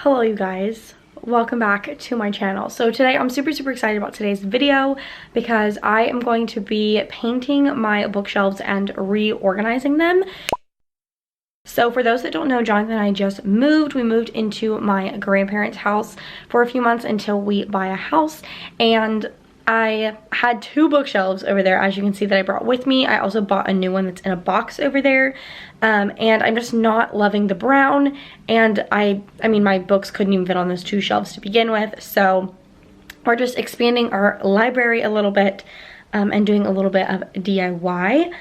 Hello you guys, welcome back to my channel. So today I'm super excited about today's video because I am going to be painting my bookshelves and reorganizing them. So for those that don't know, Jonathan and I just moved. We moved into my grandparents' house for a few months until we buy a house, and I had two bookshelves over there, as you can see, that I brought with me. I also bought a new one that's in a box over there, and I'm just not loving the brown, and I mean my books couldn't even fit on those two shelves to begin with, so we're just expanding our library a little bit and doing a little bit of DIY.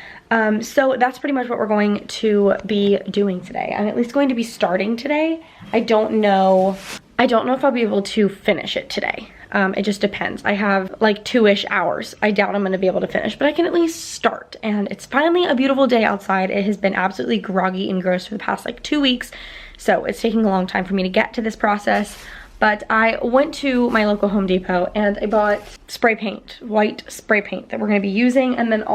So that's pretty much what we're going to be doing today. I'm at least going to be starting today. I don't know if I'll be able to finish it today. It just depends. I have like 2-ish hours. I doubt I'm gonna be able to finish, but I can at least start. And it's finally a beautiful day outside. It has been absolutely groggy and gross for the past like 2 weeks. So it's taking a long time for me to get to this process. But I went to my local Home Depot and I bought spray paint, white spray paint that we're gonna be using. And then I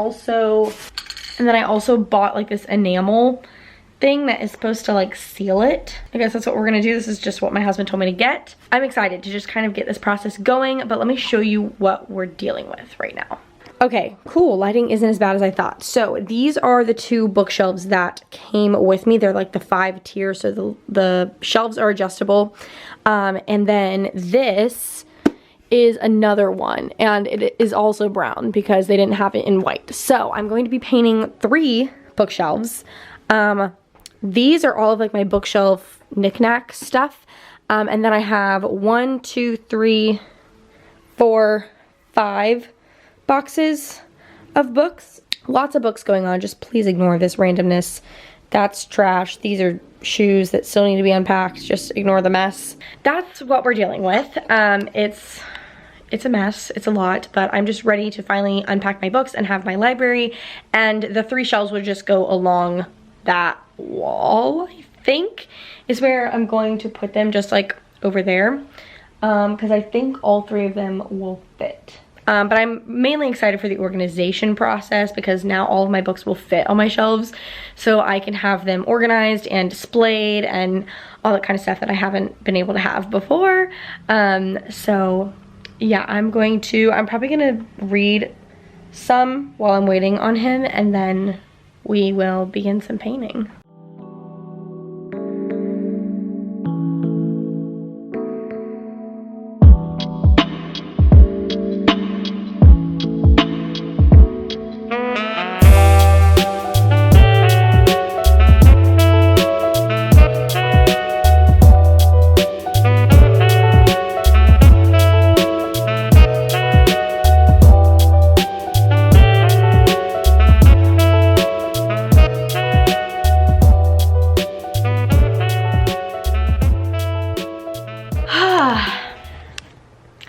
also bought like this enamel thing that is supposed to like seal it. I guess that's what we're gonna do. This is just what my husband told me to get. I'm excited to just kind of get this process going, but let me show you what we're dealing with right now. Okay, cool, lighting isn't as bad as I thought. So these are the two bookshelves that came with me. They're like the 5 tiers, so the shelves are adjustable. And then this is another one, and it is also brown because they didn't have it in white. So I'm going to be painting 3 bookshelves. These are all of like my bookshelf knickknack stuff. And then I have 1, 2, 3, 4, 5 boxes of books. Lots of books going on. Just please ignore this randomness. That's trash. These are shoes that still need to be unpacked. Just ignore the mess. That's what we're dealing with. It's a mess, it's a lot, but I'm just ready to finally unpack my books and have my library, and the 3 shelves would just go along that wall, I think, is where I'm going to put them, just like over there, because I think all 3 of them will fit. But I'm mainly excited for the organization process because now all of my books will fit on my shelves, so I can have them organized and displayed and all that kind of stuff that I haven't been able to have before. So yeah, I'm probably gonna read some while I'm waiting on him, and then we will begin some painting.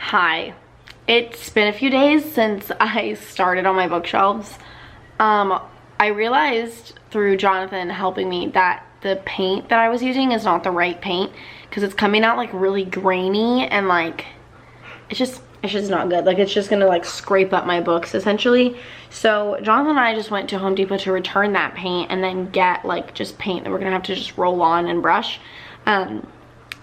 Hi, it's been a few days since I started on my bookshelves. I realized through Jonathan helping me that the paint that I was using is not the right paint because it's coming out like really grainy and like it's just not good. Like it's just gonna like scrape up my books essentially. So Jonathan and I just went to Home Depot to return that paint and then get like just paint that we're gonna have to just roll on and brush.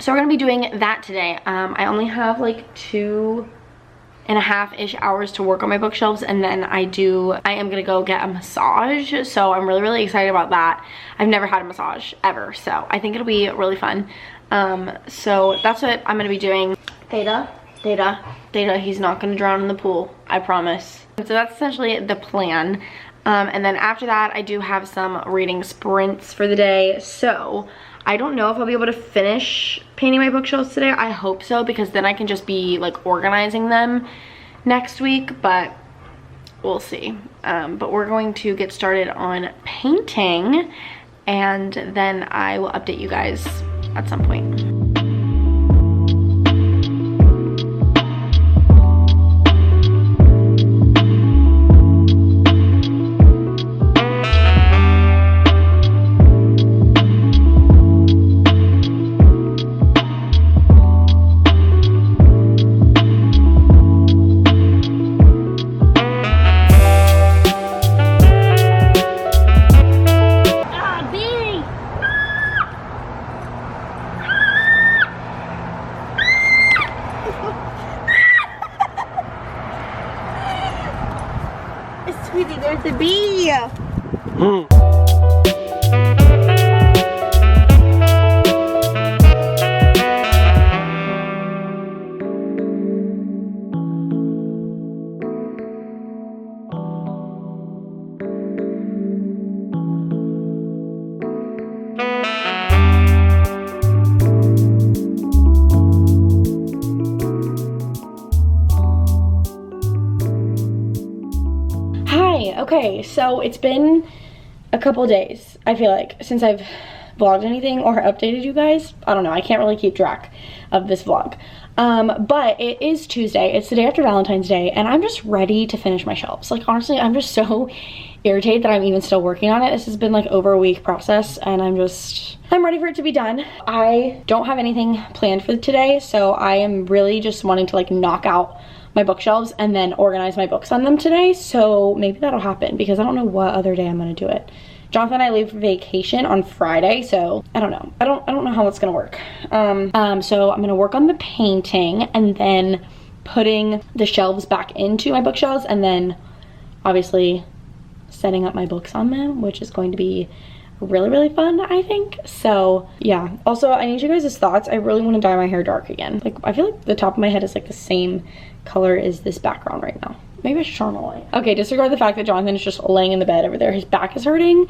So we're gonna be doing that today. I only have like 2.5-ish hours to work on my bookshelves, and then I am gonna go get a massage. So I'm really excited about that. I've never had a massage ever, so I think it'll be really fun. So that's what I'm gonna be doing. Theta, he's not gonna drown in the pool, I promise. So that's essentially the plan. And then after that, I do have some reading sprints for the day. So I don't know if I'll be able to finish painting my bookshelves today. I hope so, because then I can just be like organizing them next week, but we'll see. But we're going to get started on painting, and then I will update you guys at some point. to be. Okay, so it's been a couple days, I feel like, since I've vlogged anything or updated you guys. I don't know, I can't really keep track of this vlog. But it is Tuesday, it's the day after Valentine's Day, and I'm just ready to finish my shelves. Like, honestly, I'm just so irritated that I'm even still working on it. This has been like over a week process, and I'm ready for it to be done. I don't have anything planned for today, so I am really just wanting to like knock out my bookshelves and then organize my books on them today. So maybe that'll happen because I don't know what other day I'm gonna do it. Jonathan and I leave for vacation on Friday, so I don't know. I don't know how it's gonna work. So I'm gonna work on the painting and then putting the shelves back into my bookshelves, and then obviously setting up my books on them, which is going to be really fun, I think. So yeah, also I need you guys' thoughts. I really want to dye my hair dark again. Like, I feel like the top of my head is like the same color as this background right now. Maybe I should turn the light. Okay, disregard the fact that Jonathan is just laying in the bed over there. His back is hurting.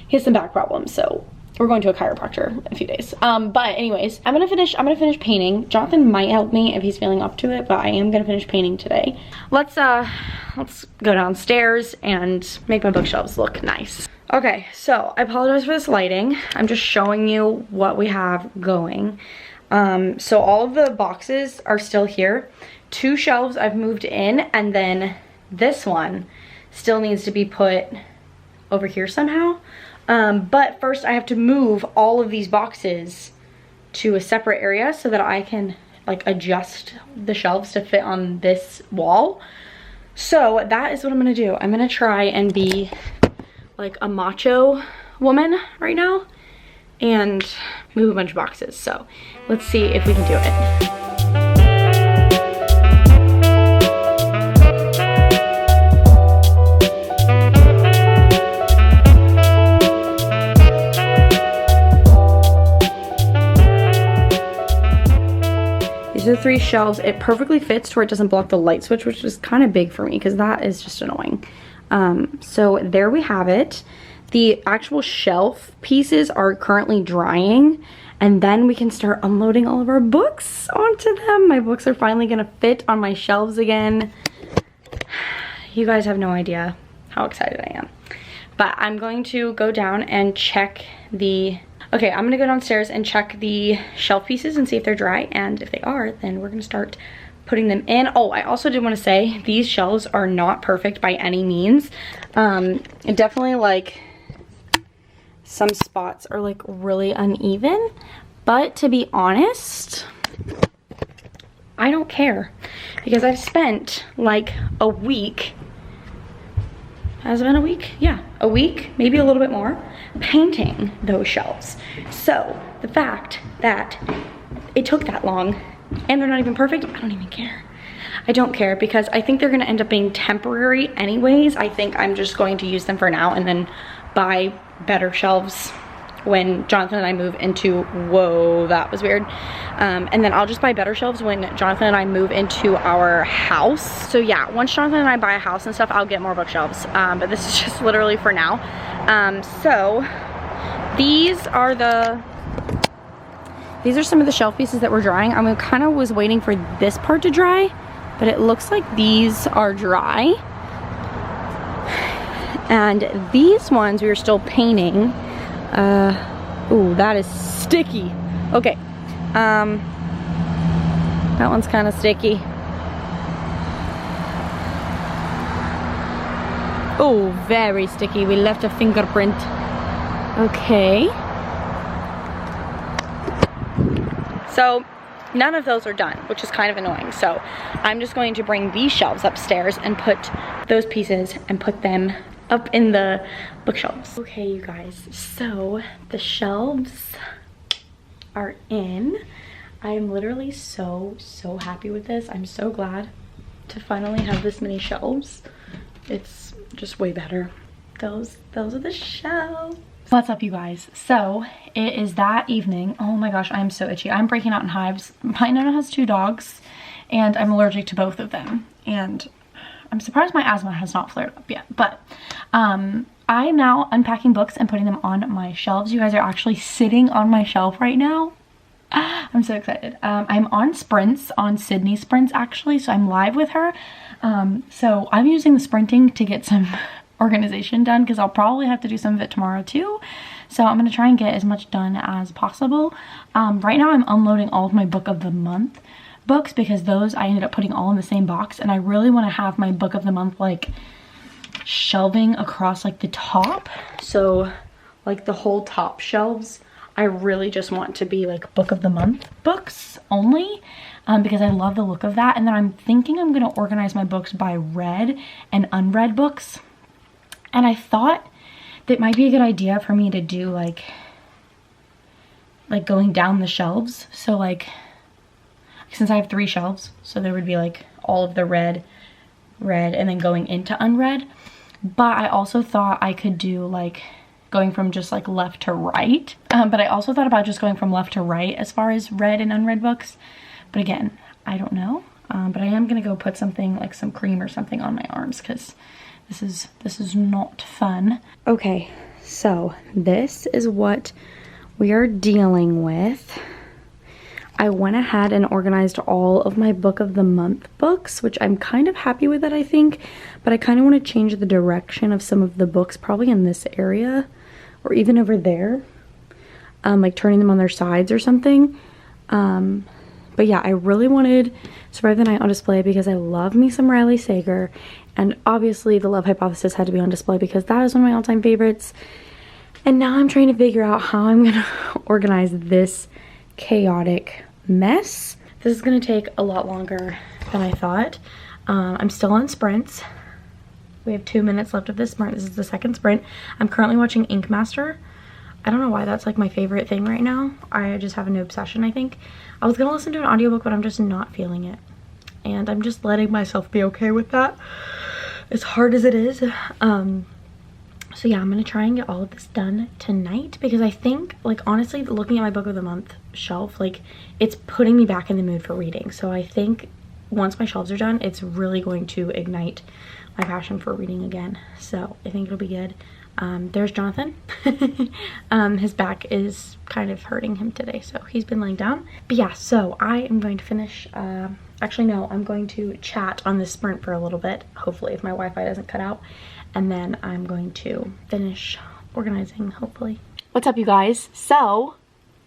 He has some back problems, so we're going to a chiropractor in a few days. But anyways, I'm gonna finish painting. Jonathan might help me if he's feeling up to it, but I am gonna finish painting today. Let's go downstairs and make my bookshelves look nice. Okay, so I apologize for this lighting. I'm just showing you what we have going. So all of the boxes are still here. 2 shelves I've moved in, and then this one still needs to be put over here somehow. But first I have to move all of these boxes to a separate area so that I can like adjust the shelves to fit on this wall. So that is what I'm gonna do. I'm gonna try and be like a macho woman right now and move a bunch of boxes. So let's see if we can do it. These are the 3 shelves. It perfectly fits to where it doesn't block the light switch, which is kind of big for me because that is just annoying. So there we have it. The actual shelf pieces are currently drying, and then we can start unloading all of our books onto them. My books are finally gonna fit on my shelves again. You guys have no idea how excited I am. But I'm going to go down and check okay, I'm gonna go downstairs and check the shelf pieces and see if they're dry, and if they are, then we're gonna start putting them in. Oh, I also did want to say these shelves are not perfect by any means. Definitely like some spots are like really uneven, but to be honest, I don't care because I've spent like a week. Has it been a week? Yeah, a week, maybe a little bit more, painting those shelves. So the fact that it took that long and they're not even perfect, I don't even care. I don't care because I think they're gonna end up being temporary anyways. I think I'm just going to use them for now and then buy better shelves when Jonathan and I move into, whoa, that was weird. And then I'll just buy better shelves when Jonathan and I move into our house. So yeah, once Jonathan and I buy a house and stuff, I'll get more bookshelves. But this is just literally for now. So these are some of the shelf pieces that were drying. I kind of was waiting for this part to dry, but it looks like these are dry. And these ones we are still painting. Ooh, that is sticky. Okay, that one's kind of sticky. Oh, very sticky. We left a fingerprint. Okay. So none of those are done, which is kind of annoying. So I'm just going to bring these shelves upstairs and put those pieces and put them up in the bookshelves. Okay, you guys, so the shelves are in. I am literally so happy with this. I'm so glad to finally have this many shelves. It's just way better. Those are the shelves. What's up, you guys? So it is that evening. Oh my gosh, I'm so itchy. I'm breaking out in hives. My Nona has 2 dogs and I'm allergic to both of them. And I'm surprised my asthma has not flared up yet. But I'm now unpacking books and putting them on my shelves. You guys are actually sitting on my shelf right now. I'm so excited. I'm on sprints, on Sydney sprints actually, so I'm live with her. So I'm using the sprinting to get some organization done because I'll probably have to do some of it tomorrow too. So I'm going to try and get as much done as possible. Right now I'm unloading all of my book of the month books because those I ended up putting all in the same box, and I really want to have my book of the month like shelving across like the top. So like the whole top shelves, I really just want to be like book of the month books only, because I love the look of that. And then I'm thinking I'm going to organize my books by read and unread books. And I thought that might be a good idea for me to do like going down the shelves. So like, since I have 3 shelves, so there would be like all of the read, and then going into unread. But I also thought I could do like going from just like left to right. But I also thought about just going from left to right as far as read and unread books. But again, I don't know. But I am gonna go put something like some cream or something on my arms because this is not fun. Okay, so this is what we are dealing with. I went ahead and organized all of my book of the month books, which I'm kind of happy with that, I think. But I kind of want to change the direction of some of the books, probably in this area or even over there, like turning them on their sides or something. But yeah, I really wanted Survive the Night on display because I love me some Riley Sager, and obviously The Love Hypothesis had to be on display because that is one of my all-time favorites. And now I'm trying to figure out how I'm gonna organize this chaotic mess. This is gonna take a lot longer than I thought. I'm still on sprints. We have 2 minutes left of this sprint. This is the 2nd sprint. I'm currently watching Ink Master. I don't know why that's like my favorite thing right now. I just have a new obsession, I think. I was gonna listen to an audiobook, but I'm just not feeling it. And I'm just letting myself be okay with that, as hard as it is. So yeah, I'm gonna try and get all of this done tonight because I think, like, honestly, looking at my book of the month shelf, like, it's putting me back in the mood for reading. So I think once my shelves are done, it's really going to ignite my passion for reading again. So I think it'll be good. There's Jonathan. His back is kind of hurting him today, so he's been laying down. But yeah, so I am going to finish, actually no, I'm going to chat on this sprint for a little bit, hopefully, if my Wi-Fi doesn't cut out. And then I'm going to finish organizing, hopefully. What's up, you guys? So,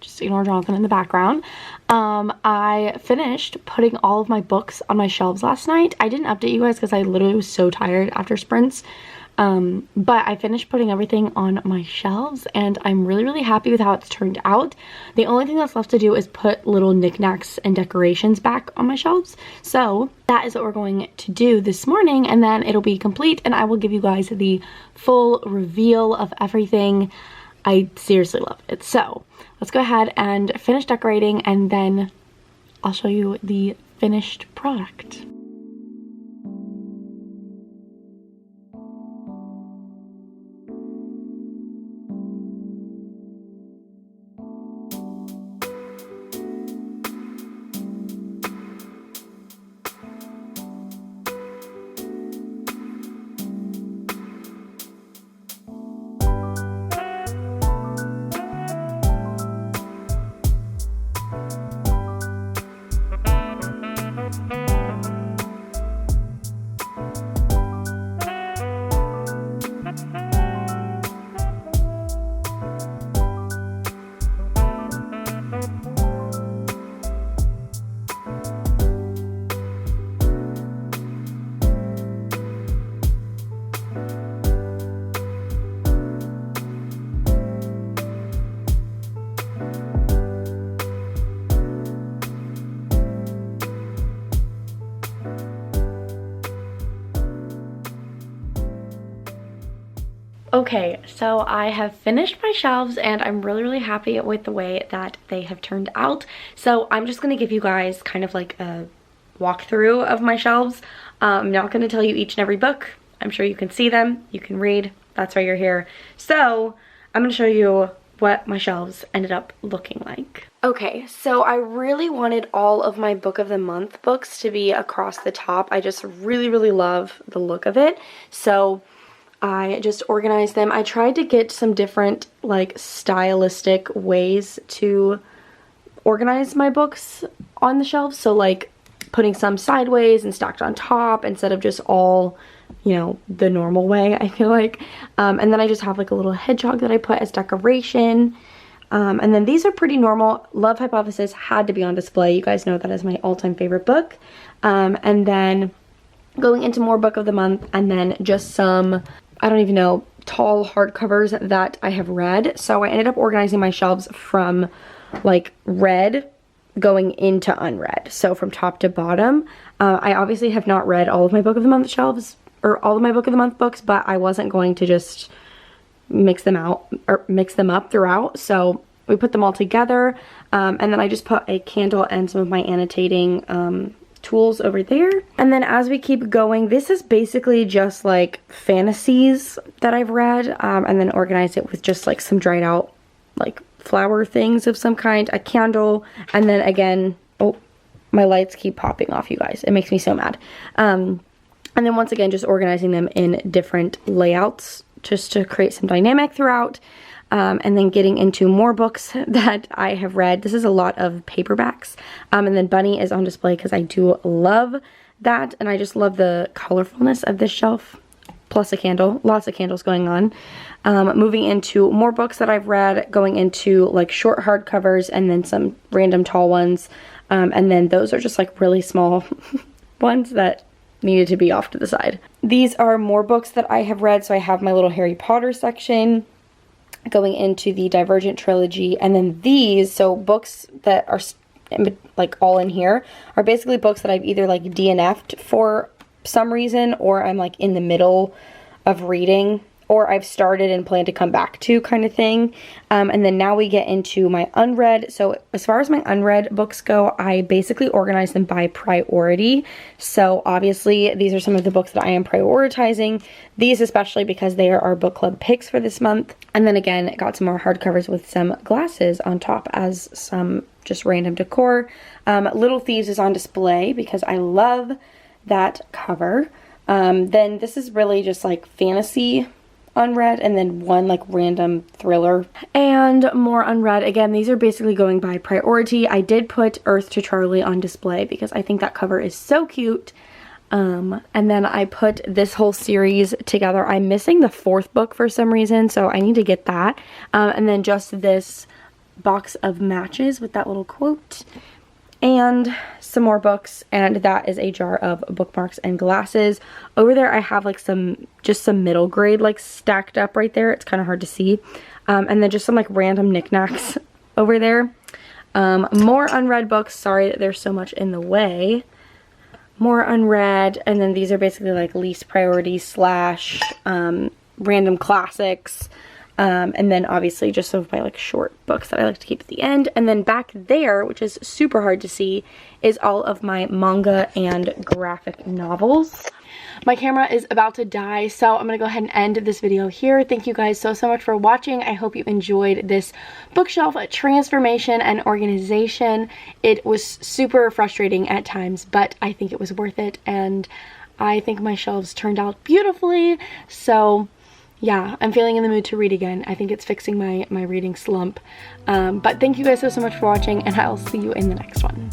just ignore Jonathan in the background. I finished putting all of my books on my shelves last night. I didn't update you guys because I literally was so tired after sprints. But I finished putting everything on my shelves and I'm really happy with how it's turned out. The only thing that's left to do is put little knickknacks and decorations back on my shelves. So that is what we're going to do this morning, and then it'll be complete and I will give you guys the full reveal of everything. I seriously love it. So let's go ahead and finish decorating and then I'll show you the finished product. Okay, so I have finished my shelves and I'm really happy with the way that they have turned out. So I'm just going to give you guys kind of like a walkthrough of my shelves. I'm not going to tell you each and every book. I'm sure you can see them, you can read, that's why you're here. So I'm gonna show you what my shelves ended up looking like. Okay, so I really wanted all of my book of the month books to be across the top. I just really love the look of it. So I just organized them. I tried to get some different like stylistic ways to organize my books on the shelves. So like putting some sideways and stacked on top instead of just all, you know, the normal way, I feel like. And then I just have like a little hedgehog that I put as decoration. And then these are pretty normal. Love Hypothesis had to be on display. You guys know that is my all-time favorite book. And then going into more book of the month, and then just some, I don't even know, tall hardcovers that I have read. So I ended up organizing my shelves from like read going into unread. So from top to bottom. I obviously have not read all of my book of the month shelves, or all of my book of the month books, but I wasn't going to just mix them up throughout. So we put them all together, and then I just put a candle and some of my annotating tools over there. And then as we keep going, this is basically just like fantasies that I've read, and then organized it with just like some dried out like flower things of some kind, a candle, and then again, oh, my lights keep popping off, you guys. It makes me so mad. And then once again, just organizing them in different layouts just to create some dynamic throughout. And then getting into more books that I have read. This is a lot of paperbacks. And then Bunny is on display because I do love that. And I just love the colorfulness of this shelf. Plus a candle. Lots of candles going on. Moving into more books that I've read. Going into like short hardcovers and then some random tall ones. And then those are just like really small ones that needed to be off to the side. These are more books that I have read. So I have my little Harry Potter section going into the Divergent trilogy, and then these, so books that are like all in here are basically books that I've either like DNF'd for some reason, or I'm like in the middle of reading, or I've started and plan to come back to kind of thing. And then now we get into my unread. So as far as my unread books go, I basically organize them by priority. So obviously these are some of the books that I am prioritizing. These especially because they are our book club picks for this month. And then again, got some more hardcovers with some glasses on top as some just random decor. Little Thieves is on display because I love that cover. Then this is really just like fantasy unread, and then one like random thriller and more unread. Again, these are basically going by priority. I did put Earth to Charlie on display because I think that cover is so cute. And then I put this whole series together. I'm missing the 4th book for some reason, so I need to get that. And then just this box of matches with that little quote. And some more books, and that is a jar of bookmarks and glasses. Over there I have like just some middle grade like stacked up right there. It's kind of hard to see. And then just some like random knickknacks over there. More unread books. Sorry that there's so much in the way. More unread, and then these are basically like least priority / random classics. And then obviously just some of my like short books that I like to keep at the end. And then back there, which is super hard to see, is all of my manga and graphic novels. My camera is about to die, so I'm gonna go ahead and end this video here. Thank you guys so much for watching. I hope you enjoyed this bookshelf transformation and organization. It was super frustrating at times, but I think it was worth it, and I think my shelves turned out beautifully. So yeah, I'm feeling in the mood to read again. I think it's fixing my reading slump. But thank you guys so much for watching, and I'll see you in the next one.